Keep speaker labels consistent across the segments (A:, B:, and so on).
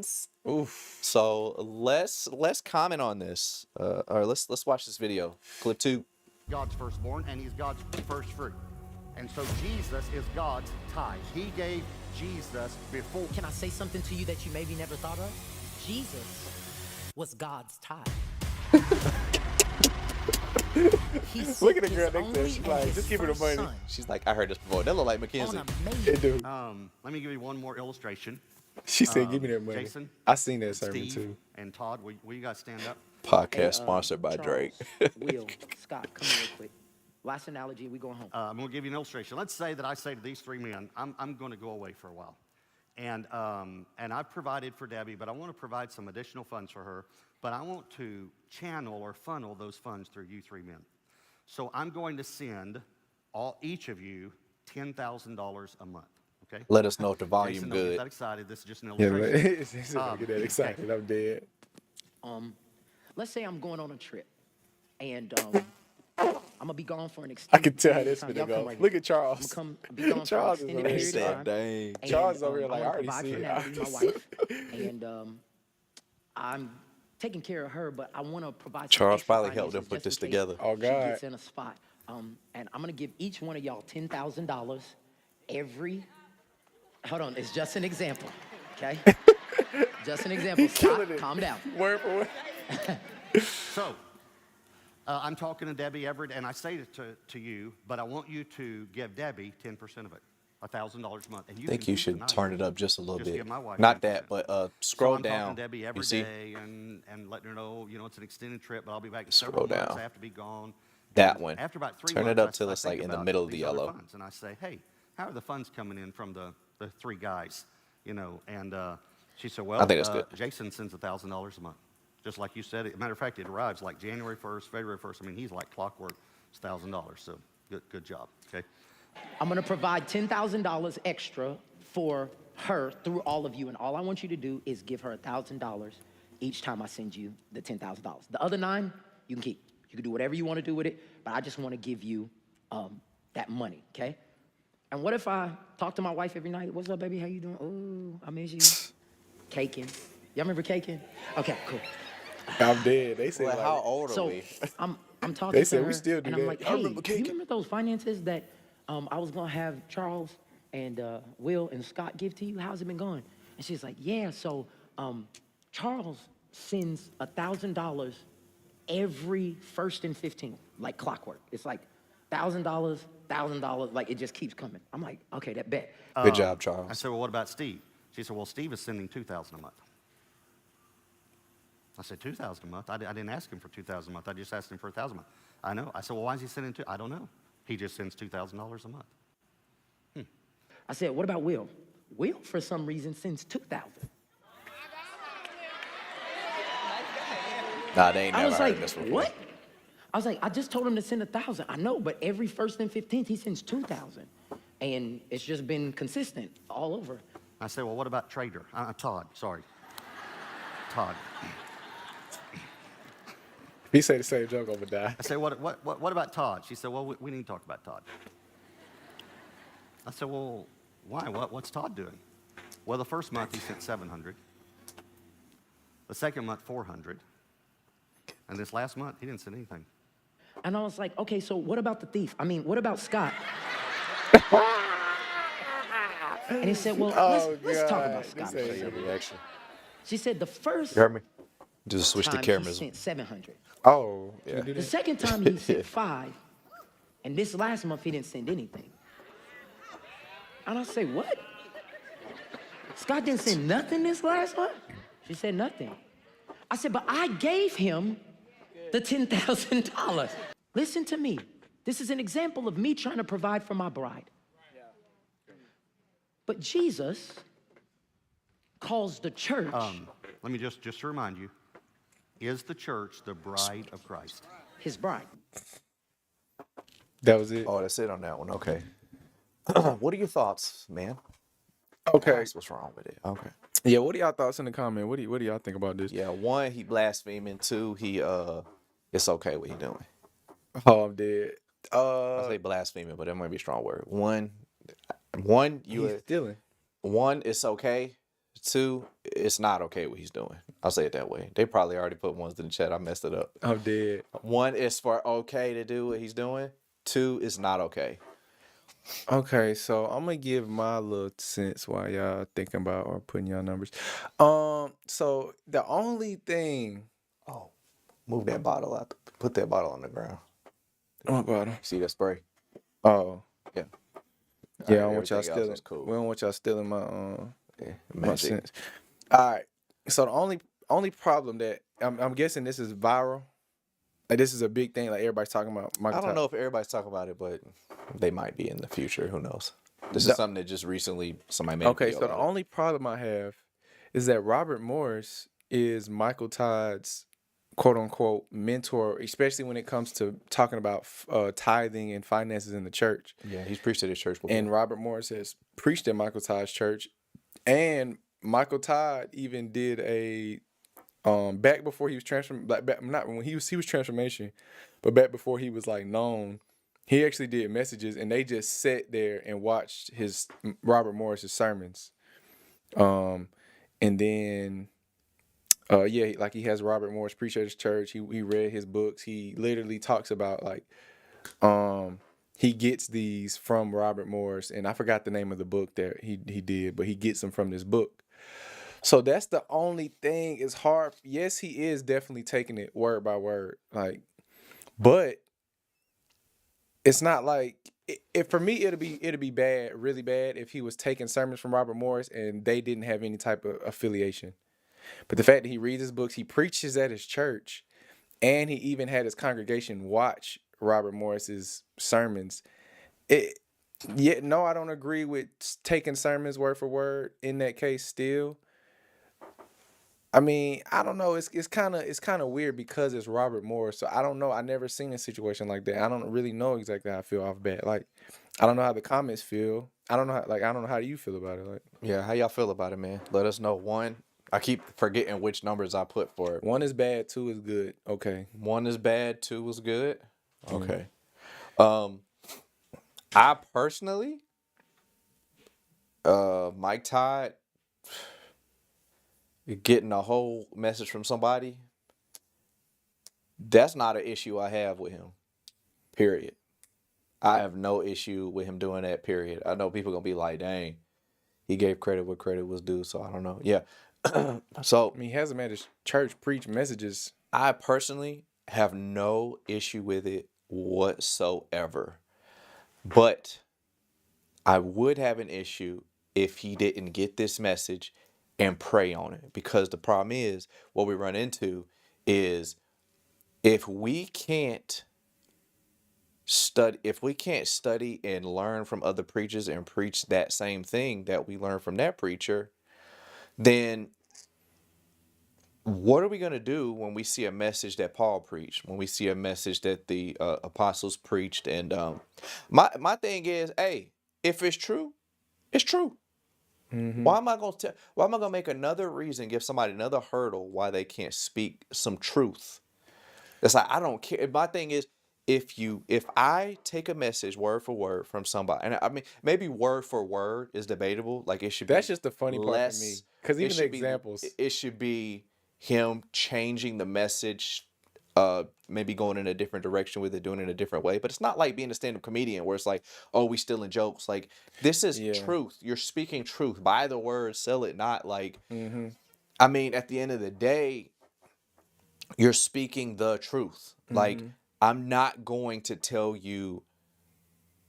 A: sons.
B: Oof.
A: So let's comment on this, or let's watch this video. Clip 2.
C: God's firstborn, and he's God's first fruit. And so Jesus is God's tithe. He gave Jesus before.
D: Can I say something to you that you maybe never thought of? Jesus was God's tithe.
B: Look at the girl next to her. She's like, just give her the money.
A: She's like, I heard this before. That look like Mackenzie.
B: It do.
C: Let me give you one more illustration.
B: She said, give me that money.
C: Jason,
B: I seen that sermon
C: Steve,
B: too.
C: and Todd, will you guys stand up?
A: Podcast sponsored by
D: Charles,
A: Drake.
D: Will, Scott, come here real quick. Last analogy, we going home.
C: I'm going to give you an illustration. Let's say that I say to these three men, I'm going to go away for a while. And I've provided for Debbie, but I want to provide some additional funds for her. But I want to channel or funnel those funds through you three men. So I'm going to send each of you $10,000 a month. Okay?
A: Let us know if the volume
C: Jason,
A: good.
C: don't get that excited. This is just an
B: Yeah,
C: illustration.
B: he's gonna get that excited. I'm dead.
D: Let's say I'm going on a trip, and I'm gonna be gone for an extended
B: I can tell how
D: period
B: this
D: of time.
B: gonna
D: Y'all come
B: go.
D: right
B: Look
D: here.
B: at Charles.
D: I'm gonna be gone
B: Charles
D: for
B: is
D: an
B: over
D: extended
B: here.
D: period of time.
A: Dang.
D: And,
B: Charles is over here
D: I
B: like, I
D: wanna
B: already
D: provide
B: see
D: for
B: it.
D: Natalie, my wife, and I'm taking care of her, but I want to provide. Some
A: Charles
D: extra
A: probably helped them
D: finances
A: put
D: just
A: this
D: in case
A: together.
B: Oh,
D: She
B: God.
D: gets in a spot, and I'm gonna give each one of y'all $10,000 every. Hold on, it's just an example, okay? Just an example.
B: killing
D: Scott,
B: it.
D: calm down.
B: Word for word.
C: So, I'm talking to Debbie Everett, and I say it to you, but I want you to give Debbie 10% of it, $1,000 a month. And
A: I think you should turn it up just a little
C: Just
A: bit.
C: give my wife
A: Not
C: 10%.
A: that, but
C: So
A: scroll
C: I'm
A: down.
C: talking to Debbie every
A: You see
C: day and letting her know, it's an extended trip, but I'll be back in
A: Scroll
C: several months.
A: down.
C: I have to be gone.
A: that
C: And
A: one.
C: After about 3
A: Turn
C: months,
A: it up
C: I
A: till it's
C: think
A: like in the
C: about
A: middle of the
C: these other
A: yellow.
C: funds, and I say, hey, how are the funds coming in from the three guys? And she said, well,
A: I think that's good.
C: Jason sends $1,000 a month. Just like you said. Matter of fact, it arrives like January 1st, February 1st. I mean, he's like clockwork. It's $1,000. So good job. Okay.
D: I'm gonna provide $10,000 extra for her through all of you, and all I want you to do is give her $1,000 each time I send you the $10,000. The other 9, you can keep. You can do whatever you want to do with it, but I just want to give you that money, okay? And what if I talk to my wife every night? What's up, baby? How you doing? Oh, I miss you. Caking. Y'all remember caking? Okay, cool.
B: I'm dead. They said
A: Well,
B: like,
A: how old are
D: So
A: we?
D: I'm talking
B: They
D: to
B: said
D: her,
B: we still do
D: and
B: that.
D: I'm like,
B: I
D: hey,
B: remember
D: do you
B: caking.
D: remember those finances that I was gonna have Charles and Will and Scott give to you? How's it been going? And she's like, yeah. So Charles sends $1,000 every 1st and 15th, like clockwork. It's like $1,000, like it just keeps coming. I'm like, okay, that bet.
A: Good job,
C: I
A: Charles.
C: said, well, what about Steve? She said, well, Steve is sending $2,000 a month. I said, $2,000 a month? I didn't ask him for $2,000 a month. I just asked him for $1,000 a month. I know. I said, well, why is he sending I don't know. He just sends $2,000 a month.
D: I said, what about Will? Will, for some reason, sends $2,000.
A: Nah, they ain't
D: I
A: never
D: was
A: heard
D: like,
A: this before.
D: what? I was like, I just told him to send 1,000. I know, but every 1st and 15th, he sends 2,000. And it's just been consistent all over.
C: I said, well, what about Trader? Todd, sorry. Todd.
B: he said the same joke over die.
C: I said, what about Todd? She said, well, we need to talk about Todd. I said, well, why? What's Todd doing? Well, the first month he sent 700. The second month, 400. And this last month, he didn't send anything.
D: And I was like, okay, so what about the thief? I mean, what about Scott? And he said, well, let's talk about Scott.
B: This
D: for a
B: ain't-
D: second.
A: Reaction.
D: She said the first
A: You heard me? Just switch the
D: time he
A: cameras.
D: sent 700.
B: Oh,
A: Yeah.
B: you do
D: The
B: that?
D: second time he sent 5. And this last month, he didn't send anything. And I say, what? Scott didn't send nothing this last month? She said nothing. I said, but I gave him the $10,000. Listen to me. This is an example of me trying to provide for my bride. But Jesus calls the church.
C: Let me just to remind you, is the church the bride of Christ?
D: His bride.
B: That was it.
A: Oh, that's it on that one. Okay. What are your thoughts, man?
B: Okay.
A: That's what's wrong with it. Okay.
B: Yeah. What are y'all thoughts in the comment? What do y'all think about this?
A: Yeah, 1, he blaspheming. 2, he it's okay what he doing.
B: Oh, I'm dead.
A: I say blaspheming, but that might be a strong word. One,
B: he's
A: you
B: stealing.
A: one, it's okay. 2, it's not okay what he's doing. I'll say it that way. They probably already put ones in the chat. I messed it up.
E: I'm dead.
A: 1 is for okay to do what he's doing. 2 is not okay.
E: Okay, so I'm gonna give my little sense while y'all thinking about or putting y'all numbers. So the only thing.
A: Oh, move that bottle out. Put that bottle on the ground.
E: What bottom?
A: See that spray?
E: Oh,
A: Yeah.
E: yeah. I
A: Alright,
E: don't want y'all
A: everything else
E: stealing.
A: is cool.
E: We don't want y'all stealing my
A: Yeah,
E: my
A: magic.
E: sense. All right. So the only problem that I'm guessing this is viral. Like this is a big thing. Like everybody's talking about.
A: I don't know if everybody's talking about it, but they might be in the future. Who knows? This is something that just recently somebody made.
E: Okay, so the only problem I have is that Robert Morris is Michael Todd's quote unquote mentor, especially when it comes to talking about tithing and finances in the church.
A: Yeah, he's preached at his church before.
E: And Robert Morris has preached at Michael Todd's church. And Michael Todd even did a back before he was not when he was transformation, but back before he was like known, he actually did messages, and they just sat there and watched his Robert Morris's sermons. And then yeah, like he has Robert Morris preach at his church. He read his books. He literally talks about like he gets these from Robert Morris, and I forgot the name of the book that he did, but he gets them from this book. So that's the only thing. It's hard. Yes, he is definitely taking it word by word, like, but it's not like if for me it'd be bad, really bad, if he was taking sermons from Robert Morris and they didn't have any type of affiliation. But the fact that he reads his books, he preaches at his church, and he even had his congregation watch Robert Morris's sermons. No, I don't agree with taking sermons word for word in that case still. I mean, I don't know. It's kind of weird because it's Robert Morris. So I don't know. I never seen a situation like that. I don't really know exactly how I feel off bat. Like, I don't know how the comments feel. I don't know. I don't know how do you feel about it. Like,
A: Yeah, how y'all feel about it, man? Let us know. 1, I keep forgetting which numbers I put for it.
E: 1 is bad, 2 is good. Okay.
A: 1 is bad, 2 is good. Okay. I personally, Mike Todd getting a whole message from somebody, that's not an issue I have with him. Period. I have no issue with him doing that, period. I know people gonna be like, dang, he gave credit where credit was due, so I don't know. Yeah. So
E: I mean, he hasn't made his church preach messages.
A: I personally have no issue with it whatsoever. But I would have an issue if he didn't get this message and pray on it. Because the problem is, what we run into is if we can't study and learn from other preachers and preach that same thing that we learned from that preacher, then what are we going to do when we see a message that Paul preached, when we see a message that the apostles preached? And my thing is, hey, if it's true, it's true.
E: Mm-hmm.
A: Why am I going to make another reason, give somebody another hurdle why they can't speak some truth? It's like, I don't care. My thing is, if I take a message word for word from somebody, and I mean, maybe word for word is debatable. Like it should be.
E: That's just the funny part for me. Because even the examples.
A: It should be him changing the message, maybe going in a different direction with it, doing it in a different way. But it's not like being a stand-up comedian where it's like, oh, we stealing jokes. Like, this is truth. You're speaking truth. Buy the word, sell it, not like, I mean, at the end of the day, you're speaking the truth. Like, I'm not going to tell you,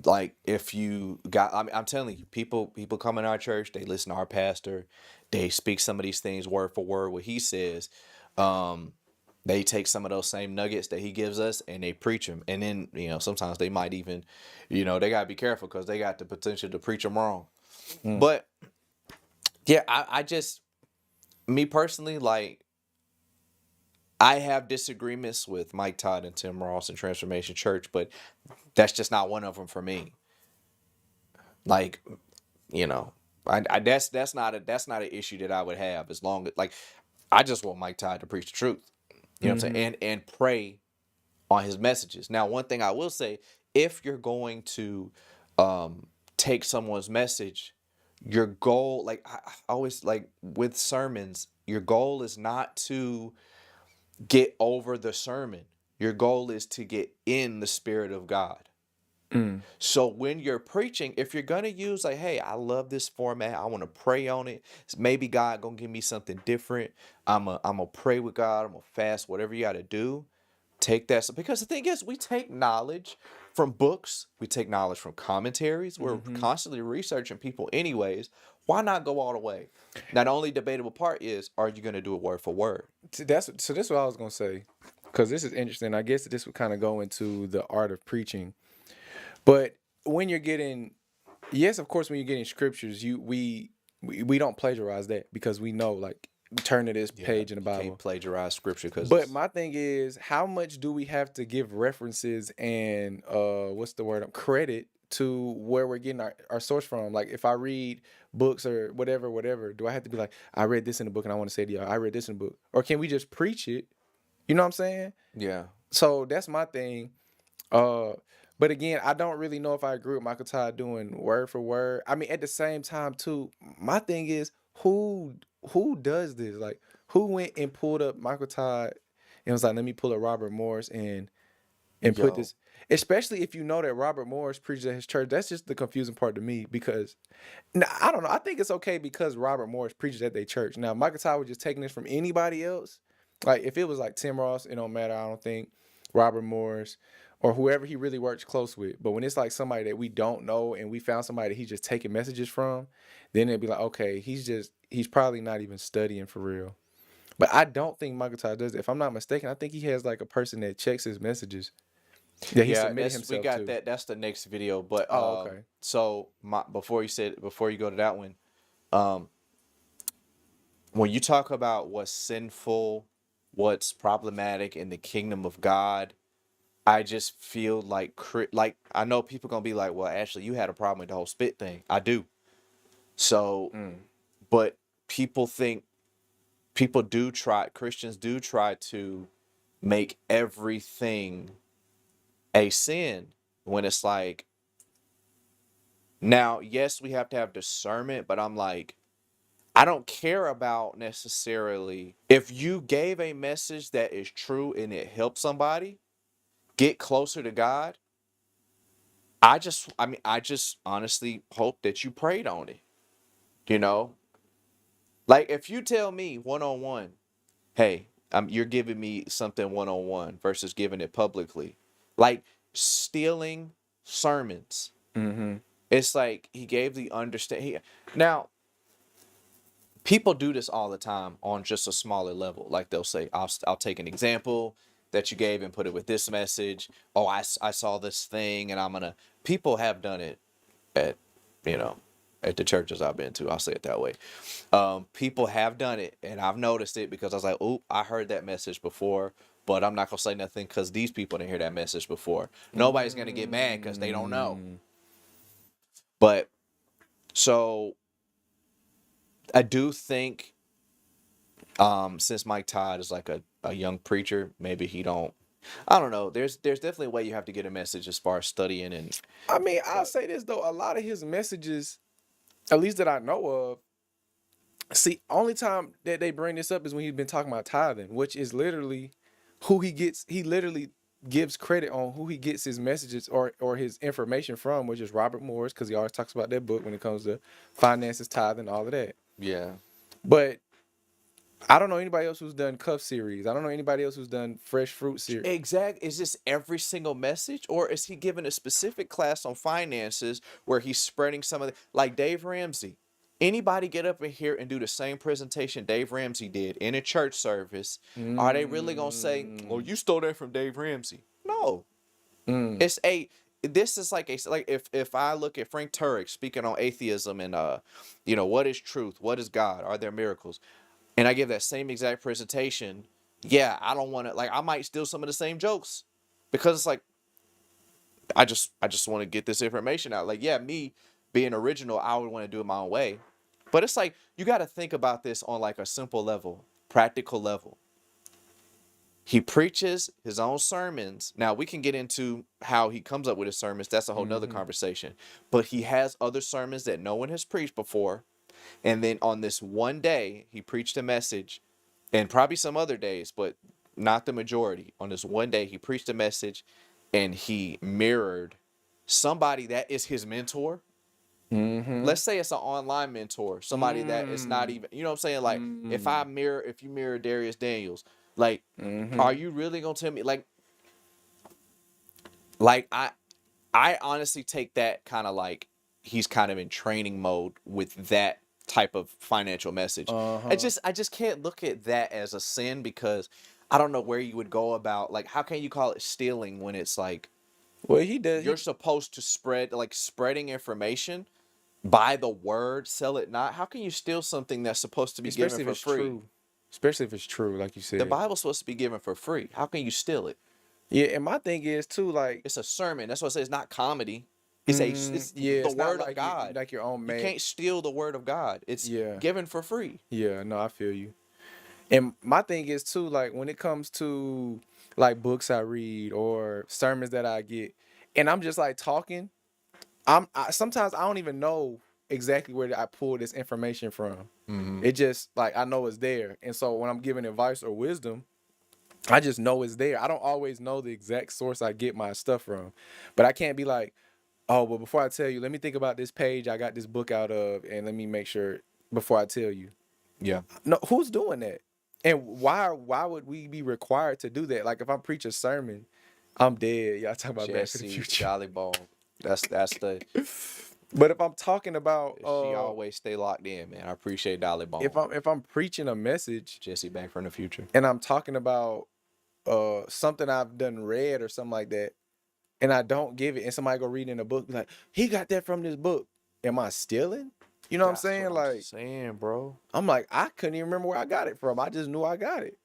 A: like, if you got, I'm telling you, people come in our church, they listen to our pastor, they speak some of these things word for word, what he says. They take some of those same nuggets that he gives us and they preach them. And then, sometimes they might even, they got to be careful because they got the potential to preach them wrong. But, yeah, I just, me personally, like, I have disagreements with Mike Todd and Tim Ross and Transformation Church, but that's just not one of them for me. Like, that's not an issue that I would have as long as, like, I just want Mike Todd to preach the truth. You know what I'm saying? And pray on his messages. Now, one thing I will say, if you're going to take someone's message, your goal, like I always like with sermons, your goal is not to get over the sermon. Your goal is to get in the spirit of God.
E: Mm.
A: So when you're preaching, if you're gonna use like, hey, I love this format, I want to pray on it. Maybe God gonna give me something different. I'm a pray with God. I'm gonna fast. Whatever you got to do, take that. Because the thing is, we take knowledge from books. We take knowledge from commentaries. We're constantly researching people, anyways. Why not go all the way? Now, the only debatable part is, are you gonna do it word for word?
E: So that's what I was gonna say, because this is interesting. I guess this would kind of go into the art of preaching. But when you're getting, yes, of course, when you're getting scriptures, we don't plagiarize that, because we know, like, turn to this page in the
A: You
E: Bible.
A: can't plagiarize scripture because.
E: But my thing is, how much do we have to give references and what's the word? Credit to where we're getting our source from? Like, if I read books or whatever, do I have to be like, I read this in the book and I want to say to y'all, I read this in the book? Or can we just preach it? You know what I'm saying?
A: Yeah.
E: So that's my thing. Uh, but again, I don't really know if I agree with Michael Todd doing word for word. I mean, at the same time, too, my thing is, who does this? Like, who went and pulled up Michael Todd and was like, let me pull up Robert Morris and put
A: Yo.
E: this, especially if you know that Robert Morris preaches at his church. That's just the confusing part to me, because now, I don't know. I think it's okay because Robert Morris preaches at their church. Now, Michael Todd was just taking this from anybody else. Like, if it was like Tim Ross, it don't matter. I don't think Robert Morris or whoever he really works close with. But when it's like somebody that we don't know and we found somebody that he's just taking messages from, then it'd be like, okay, he's probably not even studying for real. But I don't think Michael Todd does that. If I'm not mistaken, I think he has like a person that checks his messages that he
A: Yeah,
E: submitted
A: we
E: himself
A: got
E: to.
A: that. That's the next video. But
E: Oh, okay.
A: so before you go to that one, um, when you talk about what's sinful, what's problematic in the kingdom of God, I just feel like like I know people gonna be like, well, Ashley, you had a problem with the whole spit thing. I do. So, but people think Christians do try to make everything a sin when it's like, now, yes, we have to have discernment, but I'm like, I don't care about necessarily if you gave a message that is true and it helps somebody get closer to God. I just honestly hope that you prayed on it. You know, like if you tell me one on one, hey, you're giving me something one on one versus giving it publicly, like stealing sermons.
E: Mm-hmm.
A: It's like he gave the understand. Now, people do this all the time on just a smaller level. Like they'll say, I'll take an example that you gave and put it with this message. Oh, I saw this thing and people have done it at, you know, at the churches I've been to. I'll say it that way. People have done it and I've noticed it because I was like, oh, I heard that message before, but I'm not going to say nothing because these people didn't hear that message before. Nobody's going to get mad because they don't know. But so I do think since Mike Todd is like a young preacher, maybe I don't know. There's definitely a way you have to get a message as far as studying and
E: I mean, I'll say this though, a lot of his messages, at least that I know of, see, only time that they bring this up is when he's been talking about tithing, which is literally he literally gives credit on who he gets his messages or his information from, which is Robert Morris, because he always talks about that book when it comes to finances, tithing, all of that.
A: yeah.
E: But I don't know anybody else who's done Cuff series. I don't know anybody else who's done Fresh Fruit series.
A: Exact. Is this every single message, or is he giving a specific class on finances where he's spreading some of the, like Dave Ramsey? Anybody get up in here and do the same presentation Dave Ramsey did in a church service? Are they really gonna say, "Oh, you stole that from Dave Ramsey"? No. It's a. This is like if I look at Frank Turek speaking on atheism and what is truth, what is God, are there miracles, and I give that same exact presentation. Yeah, I don't want to, like, I might steal some of the same jokes because it's like I just want to get this information out. Like, yeah, me being original, I would want to do it my own way. But it's like you got to think about this on like a simple level, practical level. He preaches his own sermons. Now we can get into how he comes up with his sermons. That's a whole nother conversation. But he has other sermons that no one has preached before. And then on this one day, he preached a message, and probably some other days, but not the majority. On this one day, he preached a message and he mirrored somebody that is his mentor. Let's say it's an online mentor, somebody that is not even, you know what I'm saying? Like, if you mirror Darius Daniels, like, are you really gonna tell me, like I honestly take that kind of like he's kind of in training mode with that type of financial message. I just can't look at that as a sin, because I don't know where you would go about, like, how can you call it stealing when it's like
E: Well, he does.
A: you're supposed to spread, like, spreading information by the word, sell it not. How can you steal something that's supposed to be given for free?
E: True. Especially if it's true, like you
A: The
E: said.
A: Bible's supposed to be given for free. How can you steal it?
E: Yeah, and my thing is too, like,
A: It's a sermon. That's what I say. It's not comedy. It's
E: yeah,
A: the
E: it's not
A: word
E: like
A: of God.
E: like your own
A: You
E: man.
A: can't steal the word of God. It's
E: Yeah.
A: given for free.
E: Yeah, no, I feel you. And my thing is too, like, when it comes to like books I read or sermons that I get, and I'm just like talking, sometimes I don't even know exactly where I pull this information from. It just like I know it's there, and so when I'm giving advice or wisdom, I just know it's there. I don't always know the exact source I get my stuff from, but I can't be like, oh, well, before I tell you, let me think about this page I got this book out of, and let me make sure before I tell you.
A: Yeah.
E: No, who's doing that? And why would we be required to do that? Like, if I preach a sermon, I'm dead. Y'all talking about Back to the
A: Jesse,
E: Future.
A: Jolly Ball. That's the
E: But if I'm talking about
A: she always stay locked in, man. I appreciate Dolly Ball.
E: if I'm preaching a message
A: Jesse Back from the Future.
E: and I'm talking about something I've done read or something like that, and I don't give it, and somebody go read in a book, be like, he got that from this book. Am I stealing? You know what I'm saying? Like,
A: saying, bro.
E: I'm like, I couldn't even remember where I got it from. I just knew I got it.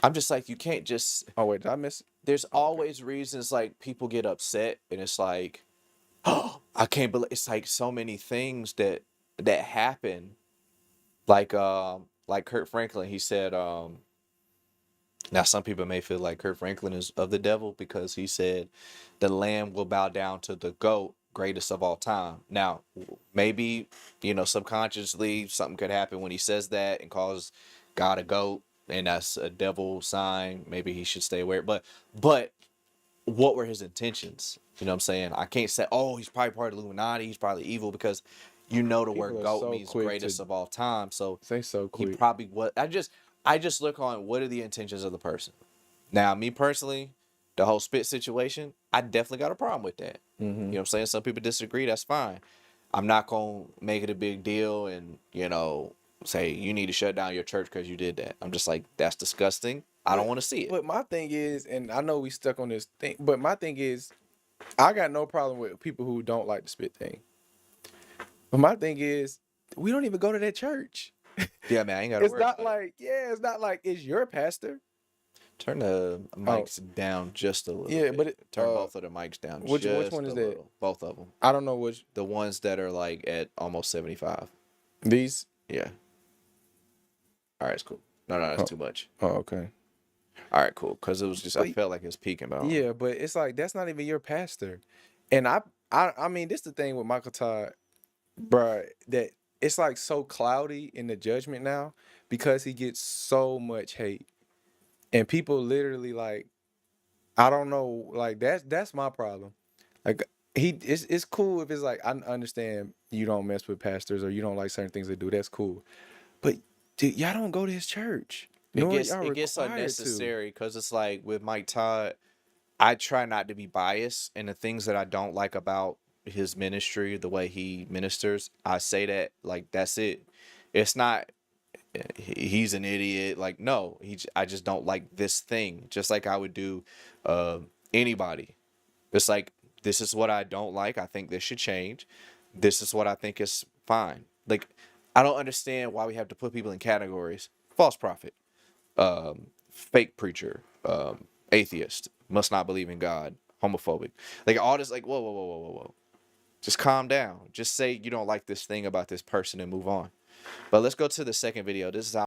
A: I'm just like, you can't just.
E: Oh wait, did I miss it?
A: There's always reasons, like, people get upset, and it's like, oh, I can't believe. It's like so many things that happen. Like Kurt Franklin, he said, now some people may feel like Kurt Franklin is of the devil because he said the lamb will bow down to the goat, greatest of all time. Now, maybe, subconsciously something could happen when he says that and calls God a goat, and that's a devil sign. Maybe he should stay away. But what were his intentions? You know what I'm saying? I can't say, oh, he's probably part of the Illuminati, he's probably evil, because the word goat means greatest of all time. So
E: Say so quick.
A: he probably was. I just look on what are the intentions of the person. Now, me personally, the whole spit situation, I definitely got a problem with that. You know what I'm saying? Some people disagree. That's fine. I'm not going to make it a big deal and, say you need to shut down your church because you did that. I'm just like, that's disgusting. I don't want to see it.
E: But my thing is, and I know we stuck on this thing, but my thing is, I got no problem with people who don't like the spit thing. But my thing is, we don't even go to that church.
A: Yeah, man, I ain't got to
E: It's
A: worry
E: not
A: about
E: like, it's not like it's your pastor.
A: Turn the mics down just a little bit.
E: But
A: turn both of the mics down
E: which
A: just
E: one is
A: a
E: that?
A: little. Both of them.
E: I don't know which.
A: The ones that are like at almost 75.
E: These?
A: Yeah. All right, it's cool. No, that's too much.
E: Oh, okay.
A: All right, cool. Because it was just, I felt like it was peaking. But
E: Yeah, but it's like, that's not even your pastor. And I mean, this is the thing with Michael Todd, bruh, that it's like so cloudy in the judgment now because he gets so much hate. And people literally, like, I don't know, like, that's my problem. Like, it's cool if it's like, I understand you don't mess with pastors or you don't like certain things they do. That's cool. But dude, y'all don't go to his church.
A: it gets unnecessary because it's like with Mike Todd, I try not to be biased, and the things that I don't like about his ministry, the way he ministers, I say that, like, that's it. It's not he's an idiot. Like, no, I just don't like this thing. Just like I would do anybody. It's like, this is what I don't like. I think this should change. This is what I think is fine. Like, I don't understand why we have to put people in categories. False prophet, fake preacher, atheist, must not believe in God, homophobic. Like, all this, like, whoa. Just calm down. Just say you don't like this thing about this person and move on. But let's go to the second video. This is how